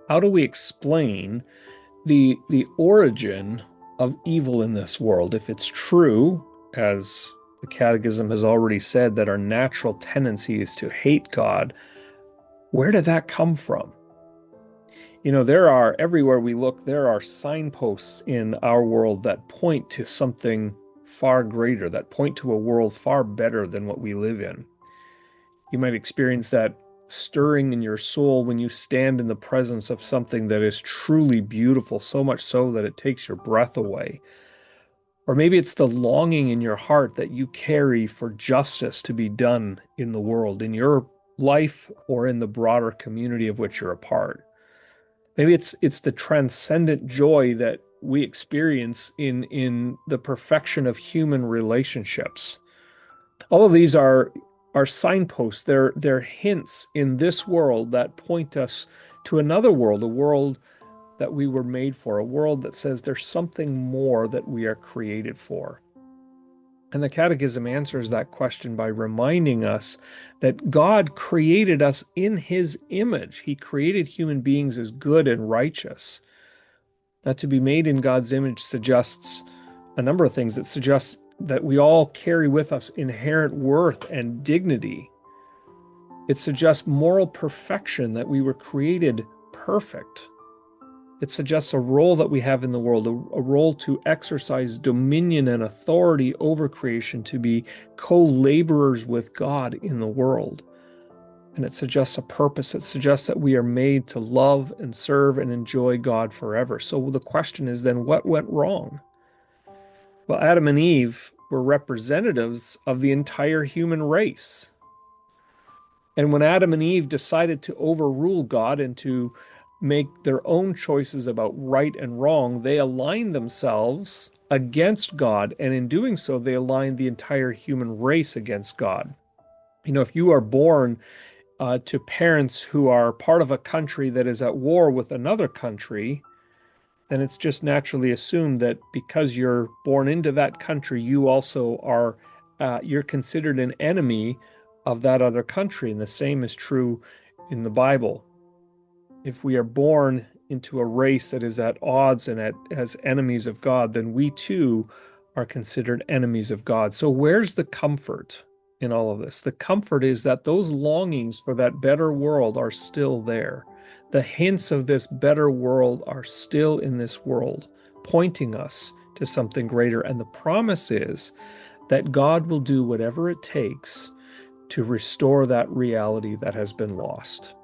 How do we explain the origin of evil in this world? If it's true, as the Catechism has already said, that our natural tendency is to hate God, where did that come from? There are, everywhere we look, there are signposts in our world that point to something far greater, that point to a world far better than what we live in. You might experience that stirring in your soul when you stand in the presence of something that is truly beautiful, so much so that it takes your breath away. Or maybe it's the longing in your heart that you carry for justice to be done in the world, in your life or in the broader community of which you're a part. Maybe it's the transcendent joy that we experience in the perfection of human relationships. All of these are signposts. They're hints in this world that point us to another world, a world that we were made for, a world that says there's something more that we are created for. And the Catechism answers that question by reminding us that God created us in his image. He created human beings as good and righteous. That to be made in God's image suggests a number of things. It suggests that we all carry with us inherent worth and dignity. It suggests moral perfection, that we were created perfect. It suggests a role that we have in the world, a role to exercise dominion and authority over creation, to be co-laborers with God in the world. And it suggests a purpose. It suggests that we are made to love and serve and enjoy God forever. So the question is then, what went wrong? Well, Adam and Eve were representatives of the entire human race. And when Adam and Eve decided to overrule God and to make their own choices about right and wrong, they aligned themselves against God. And in doing so, they aligned the entire human race against God. If you are born to parents who are part of a country that is at war with another country, then it's just naturally assumed that because you're born into that country, you also are, you're considered an enemy of that other country. And the same is true in the Bible. If we are born into a race that is at odds and as enemies of God, then we too are considered enemies of God. So where's the comfort in all of this? The comfort is that those longings for that better world are still there. The hints of this better world are still in this world, pointing us to something greater. And the promise is that God will do whatever it takes to restore that reality that has been lost.